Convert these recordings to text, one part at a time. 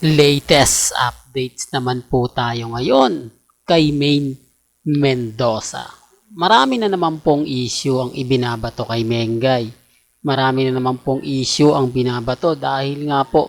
Latest updates naman po tayo ngayon kay Main Mendoza. Marami na naman pong issue ang ibinabato kay Mengay. Marami na naman pong issue ang binabato dahil nga po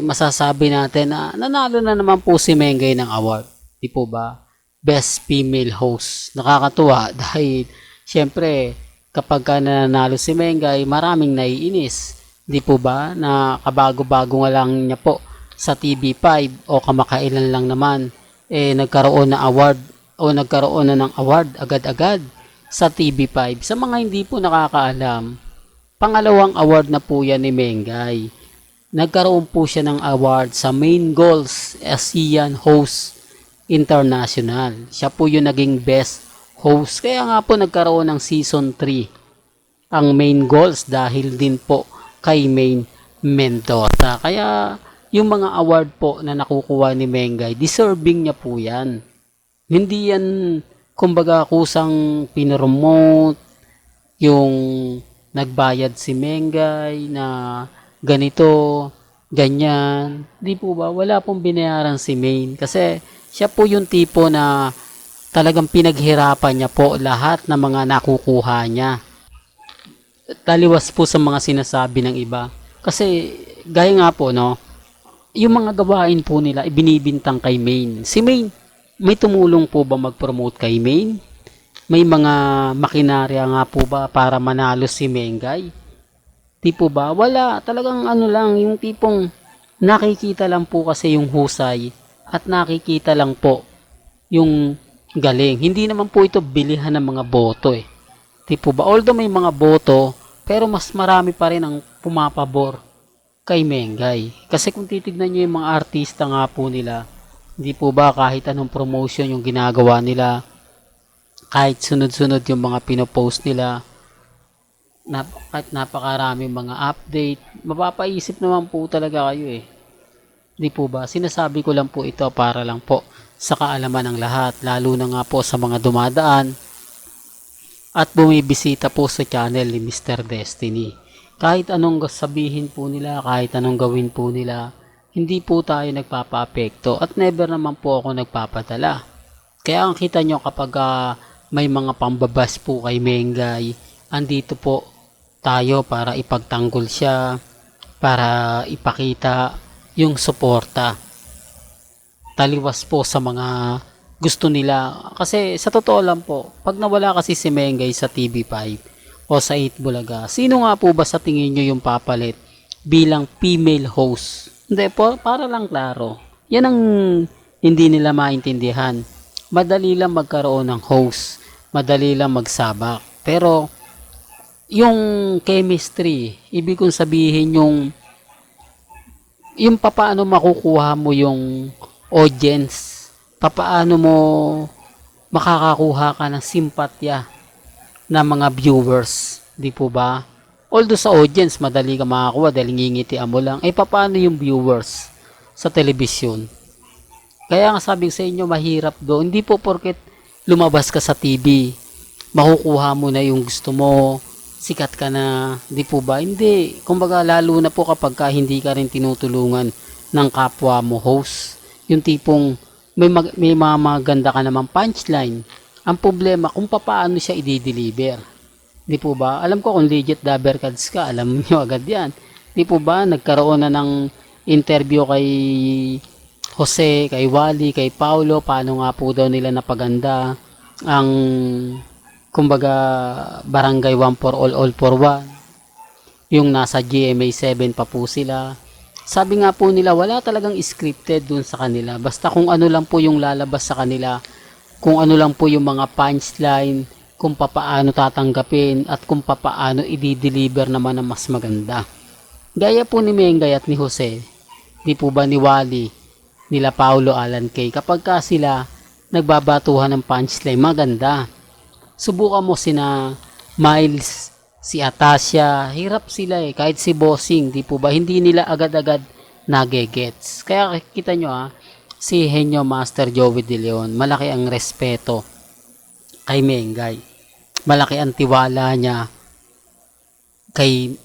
masasabi natin na nanalo na naman po si Mengay ng award. Di po ba? Best Female Host. Nakakatuwa dahil syempre kapag nanalo si Mengay, maraming naiinis. Di po ba na kabago-bago nga lang niya po sa TV5 o kamakailan lang naman nagkaroon na award o nagkaroon na ng award agad-agad sa TV5. Sa mga hindi po nakakaalam, pangalawang award na po yan ni Mengay. Nagkaroon po siya ng award sa Main Goals ASEAN Host International. Siya po yung naging best host. Kaya nga po nagkaroon ng season 3 ang Main Goals dahil din po kay Main Mendoza. Kaya yung mga award po na nakukuha ni Mengay, deserving niya po yan. Hindi yan kumbaga kusang pinromote yung nagbayad si Mengay na ganito, ganyan. Di po ba? Wala pong binayaran si Main kasi siya po yung tipo na talagang pinaghirapan niya po lahat ng mga nakukuha niya. Taliwas po sa mga sinasabi ng iba. Kasi gaya nga po no, yung mga gawain po nila ibinibintang kay Main. Si Main, may tumulong po ba mag-promote kay Main? May mga makinarya nga po ba para manalo si Mengay? Di po ba? Wala. Talagang ano lang, yung tipong nakikita lang po kasi yung husay at nakikita lang po yung galing. Hindi naman po ito bilihan ng mga boto eh. Di po ba? Although may mga boto, pero mas marami pa rin ang pumapabor kay Mengay. Kasi kung titignan nyo yung mga artista nga po nila, hindi po ba kahit anong promotion yung ginagawa nila, kahit sunod-sunod yung mga pinopost nila, kahit napakaraming mga update, mapapaisip naman po talaga kayo eh. Di po ba? Sinasabi ko lang po ito para lang po sa kaalaman ng lahat, lalo na nga po sa mga dumadaan at bumibisita po sa channel ni Mr. Destiny. Kahit anong sabihin po nila, kahit anong gawin po nila, hindi po tayo nagpapa-apekto at never naman po ako nagpapadala. Kaya ang kita nyo kapag may mga pambabas po kay Mengay, andito po tayo para ipagtanggol siya, para ipakita yung suporta. Taliwas po sa mga gusto nila. Kasi sa totoo lang po, pag nawala kasi si Mengay sa TV5 o sa 8 Bulaga, sino nga po ba sa tingin nyo yung papalit bilang female host? Hindi po, para lang klaro. Yan ang hindi nila maintindihan. Madali lang magkaroon ng host. Madali lang magsabak. Pero, yung chemistry, ibig kong sabihin yung papaano makukuha mo yung audience, papaano mo makakakuha ka ng simpatya ng mga viewers, di po ba? Although sa audience, madali ka makakuha dahil ngingitian mo lang. Papaano yung viewers sa telebisyon? Kaya nga sabi sa inyo, mahirap doon. Hindi po porket lumabas ka sa TV, makukuha mo na yung gusto mo, sikat ka na, di po ba? Hindi. Kumbaga, lalo na po kapag hindi ka rin tinutulungan ng kapwa mo host. Yung tipong may mga maganda ka naman punchline. Ang problema kung paano siya i-deliver. Di po ba? Alam ko kung legit dabber cards ka, alam niyo agad yan. Di po ba? Nagkaroon na ng interview kay Jose, kay Wally, kay Paulo, paano nga po daw nila napaganda ang kumbaga barangay 1 for all for one. Yung nasa GMA 7 pa po sila. Sabi nga po nila wala talagang scripted dun sa kanila. Basta kung ano lang po yung lalabas sa kanila, kung ano lang po yung mga punchline, kung papaano tatanggapin at kung papaano i-deliver naman ng mas maganda. Gaya po ni Mengay at ni Jose, di po ba ni Wally, nila Paulo, Alan Kay, kapag ka sila nagbabatuhan ng punchline, maganda. Subukan mo sina Miles, si Atasha, hirap sila eh. Kahit si Bossing, di po ba, hindi nila agad-agad nagegets. Kaya kita nyo si Henyo Master Joey De Leon, malaki ang respeto kay Mengay. Malaki ang tiwala niya kay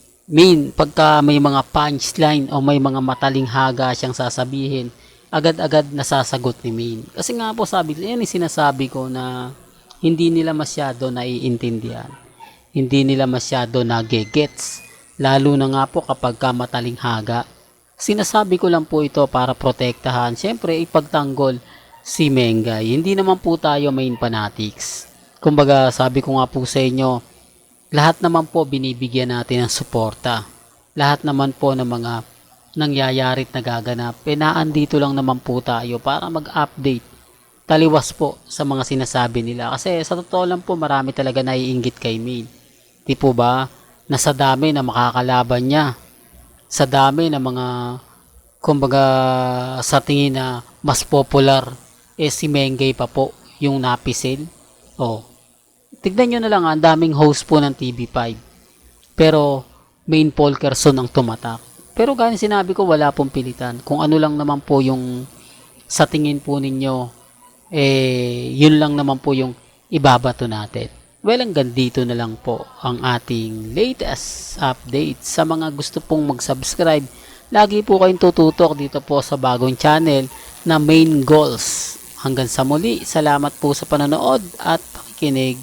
pagka may mga punchline o may mga matalinghaga siyang sasabihin, agad-agad nasasagot ni Main. Kasi nga po sabi, yan yung sinasabi ko na hindi nila masyado naiintindihan. Hindi nila masyado nagegets. Lalo na nga po kapag ka matalinghaga. Sinasabi ko lang po ito para protektahan. Siyempre, ipagtanggol si Mengay. Hindi naman po tayo main fanatics. Kumbaga, sabi ko nga po sa inyo, lahat naman po binibigyan natin ng suporta. Lahat naman po ng mga nangyayari at nagaganap. Naandito lang naman po tayo para mag-update. Taliwas po sa mga sinasabi nila. Kasi sa totoo lang po, marami talaga naiinggit kay Main. Di po ba? Na sa dami na makakalaban niya. Sa dami na mga, kumbaga, sa tingin na mas popular, si Mengay pa po yung napisil. Oh, tignan nyo na lang, ang daming host po ng TV5. Pero, Main Polkerson ang tumatak. Pero gaya sinabi ko, wala pong pilitan. Kung ano lang naman po yung sa tingin po ninyo, yun lang naman po yung ibabato natin. Well, hanggang dito na lang po ang ating latest update. Sa mga gusto pong mag-subscribe, lagi po kayong tututok dito po sa bagong channel na Main Goals. Hanggang sa muli, salamat po sa panonood at pakikinig.